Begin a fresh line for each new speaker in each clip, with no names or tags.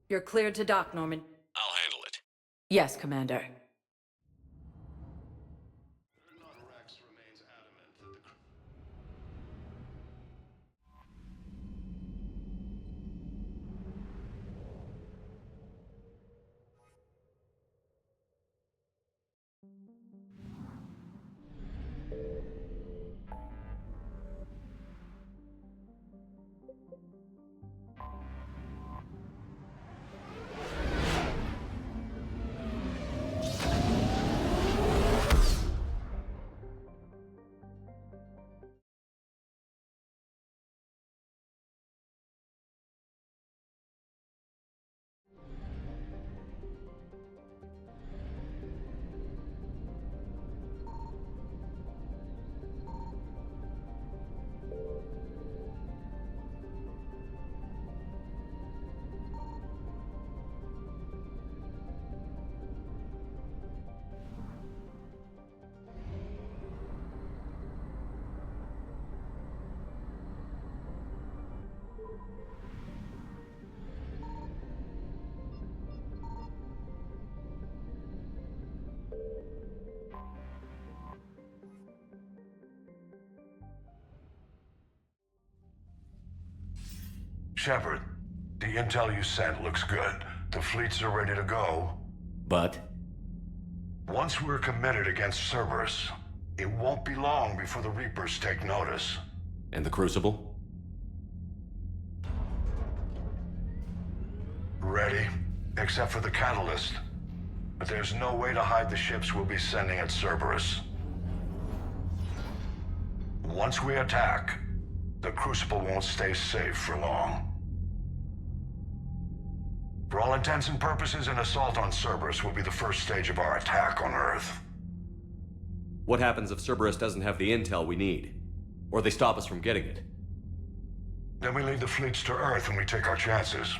You're cleared to dock, Norman.
I'll handle it.
Yes, Commander.
Shepard, the intel you sent looks good. The fleets are ready to go.
But?
Once we're committed against Cerberus, it won't be long before the Reapers take notice.
And the Crucible?
Ready, except for the catalyst. But there's no way to hide the ships we'll be sending at Cerberus. Once we attack, the Crucible won't stay safe for long. For all intents and purposes, an assault on Cerberus will be the first stage of our attack on Earth.
What happens if Cerberus doesn't have the intel we need? Or they stop us from getting it?
Then we lead the fleets to Earth and we take our chances.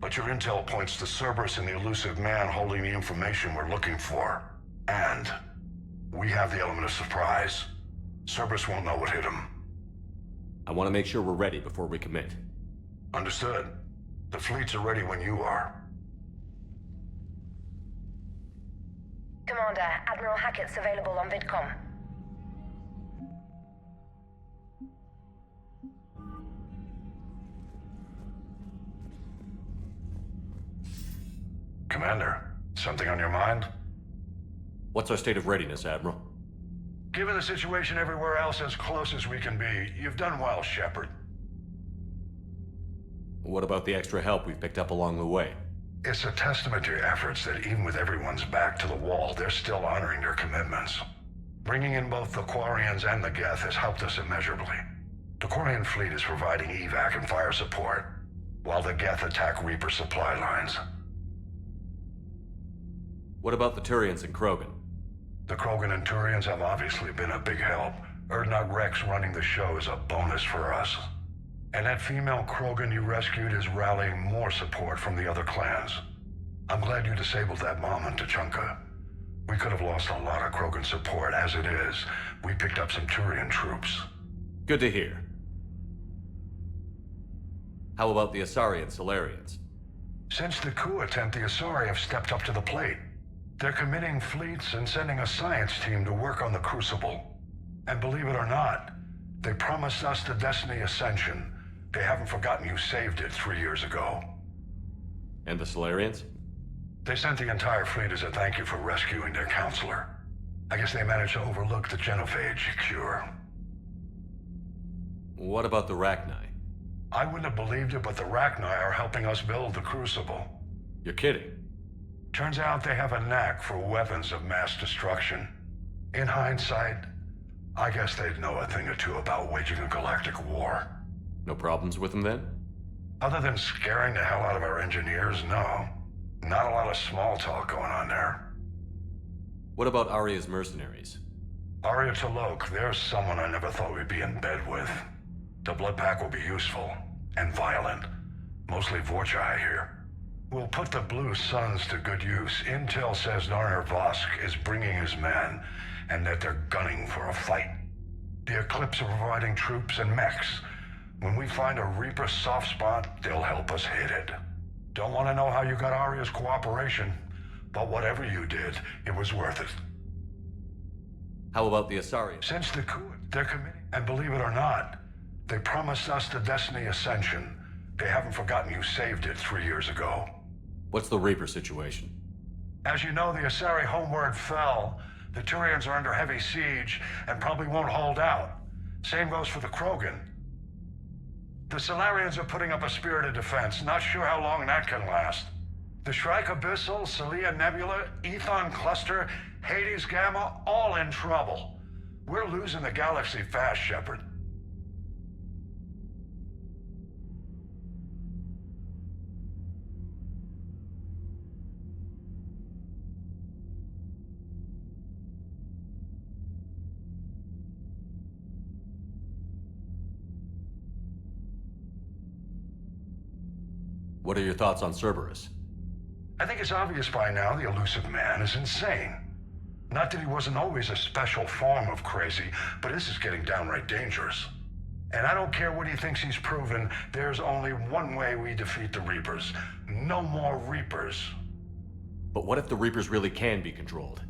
But your intel points to Cerberus and the elusive man holding the information we're looking for. And we have the element of surprise. Cerberus won't know what hit him.
I want to make sure we're ready before we commit.
Understood. The fleets are ready when you are.
Commander, Admiral Hackett's available on VidCom.
Commander, something on your mind?
What's our state of readiness, Admiral?
Given the situation everywhere else as close as we can be, you've done well, Shepard.
What about the extra help we've picked up along the way?
It's a testament to your efforts that even with everyone's back to the wall, they're still honoring their commitments. Bringing in both the Quarians and the Geth has helped us immeasurably. The Quarian fleet is providing evac and fire support, while the Geth attack Reaper supply lines.
What about the Turians and Krogan?
The Krogan and Turians have obviously been a big help. Erdnot Rex running the show is a bonus for us. And that female Krogan you rescued is rallying more support from the other clans. I'm glad you disabled that mom in Tachanka. We could have lost a lot of Krogan support. As it is, we picked up some Turian troops.
Good to hear. How about the Asari and Solarians?
Since the coup attempt, the Asari have stepped up to the plate. They're committing fleets and sending a science team to work on the Crucible. And believe it or not, they promised us the Destiny Ascension. They haven't forgotten you saved it 3 years ago.
And the Solarians?
They sent the entire fleet as a thank you for rescuing their counselor. I guess they managed to overlook the genophage cure.
What about the Rachni?
I wouldn't have believed it, but the Rachni are helping us build the Crucible.
You're kidding.
Turns out they have a knack for weapons of mass destruction. In hindsight, I guess they'd know a thing or two about waging a galactic war.
No problems with them then?
Other than scaring the hell out of our engineers, no. Not a lot of small talk going on there.
What about Arya's mercenaries?
Arya T'Loak, there's someone I never thought we'd be in bed with. The Blood Pack will be useful, and violent. Mostly Vorcha, I hear. We'll put the Blue Suns to good use. Intel says Narner Vosk is bringing his men, and that they're gunning for a fight. The Eclipse are providing troops and mechs. When we find a Reaper soft spot, they'll help us hit it. Don't want to know how you got Arya's cooperation, but whatever you did, it was worth it.
How about the Asarians?
Since the coup, they're committing. And believe it or not, they promised us the Destiny Ascension. They haven't forgotten you saved it 3 years ago.
What's the Reaper situation?
As you know, the Asari homeward fell. The Turians are under heavy siege and probably won't hold out. Same goes for the Krogan. The Solarians are putting up a spirited defense. Not sure how long that can last. The Shrike Abyssal, Celia Nebula, Ethon Cluster, Hades Gamma, all in trouble. We're losing the galaxy fast, Shepard.
What are your thoughts on Cerberus?
I think it's obvious by now the elusive man is insane. Not that he wasn't always a special form of crazy, but this is getting downright dangerous. And I don't care what he thinks he's proven, there's only one way we defeat the Reapers. No more Reapers.
But what if the Reapers really can be controlled?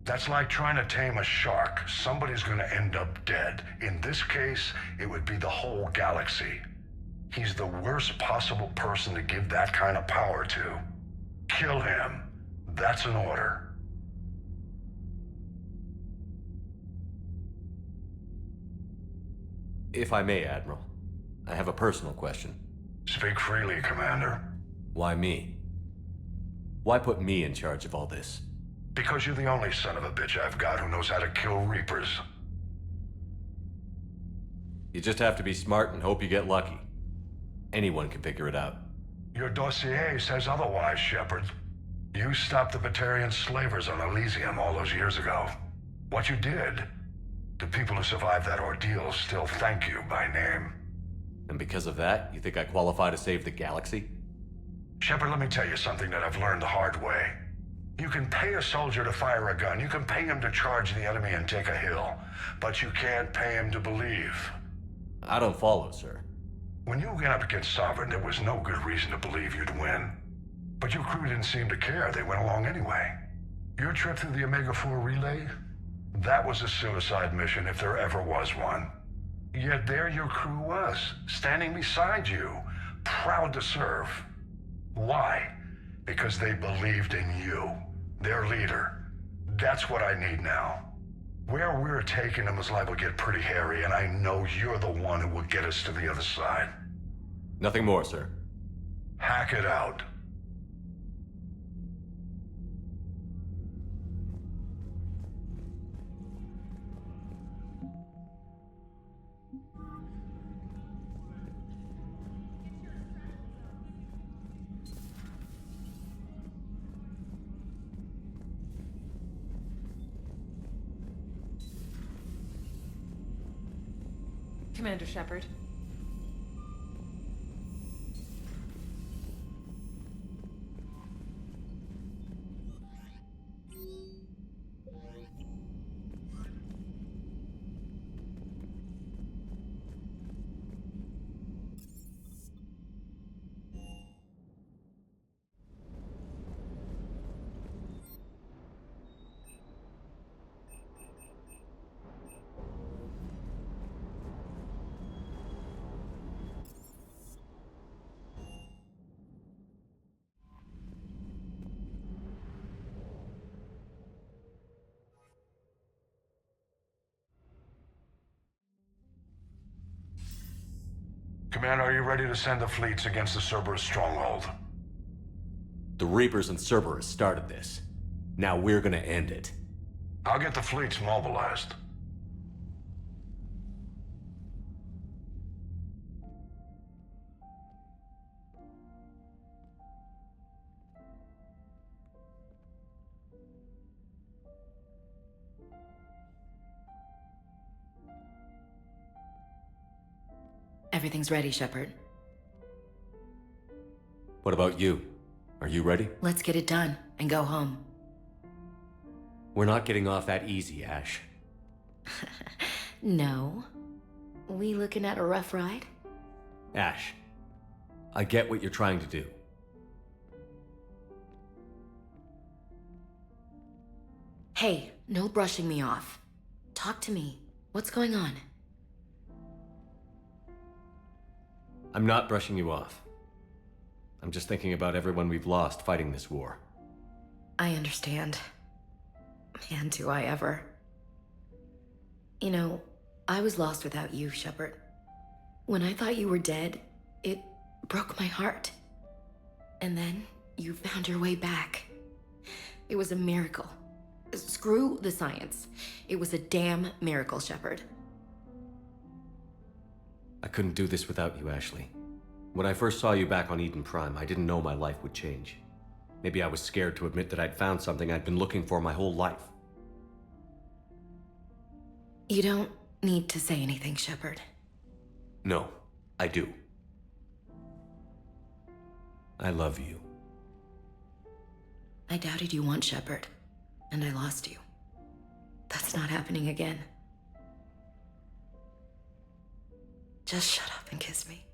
That's like trying to tame a shark. Somebody's gonna end up dead. In this case, it would be the whole galaxy. He's the worst possible person to give that kind of power to. Kill him. That's an order.
If I may, Admiral, I have a personal question.
Speak freely, Commander.
Why me? Why put me in charge of all this?
Because you're the only son of a bitch I've got who knows how to kill Reapers.
You just have to be smart and hope you get lucky. Anyone can figure it out.
Your dossier says otherwise, Shepard. You stopped the Batarian slavers on Elysium all those years ago. What you did, the people who survived that ordeal still thank you by name.
And because of that, you think I qualify to save the galaxy?
Shepard, let me tell you something that I've learned the hard way. You can pay a soldier to fire a gun, you can pay him to charge the enemy and take a hill, but you can't pay him to believe.
I don't follow, sir.
When you went up against Sovereign, there was no good reason to believe you'd win. But your crew didn't seem to care. They went along anyway. Your trip through the Omega-4 relay? That was a suicide mission if there ever was one. Yet there your crew was, standing beside you, proud to serve. Why? Because they believed in you, their leader. That's what I need now. Where we're taking them is liable to get pretty hairy, and I know you're the one who will get us to the other side.
Nothing more, sir.
Hack it out.
Commander Shepard.
Commander, are you ready to send the fleets against the Cerberus stronghold?
The Reapers and Cerberus started this. Now we're gonna end it.
I'll get the fleets mobilized.
Everything's ready, Shepard.
What about you? Are you ready?
Let's get it done and go home.
We're not getting off that easy, Ash.
No. We looking at a rough ride?
Ash, I get what you're trying to do.
Hey, no brushing me off. Talk to me. What's going on?
I'm not brushing you off. I'm just thinking about everyone we've lost fighting this war.
I understand. Man, do I ever. You know, I was lost without you, Shepard. When I thought you were dead, it broke my heart. And then you found your way back. It was a miracle. Screw the science. It was a damn miracle, Shepard.
I couldn't do this without you, Ashley. When I first saw you back on Eden Prime, I didn't know my life would change. Maybe I was scared to admit that I'd found something I'd been looking for my whole life.
You don't need to say anything, Shepard.
No, I do. I love you.
I doubted you once, Shepard, and I lost you. That's not happening again. Just shut up and kiss me.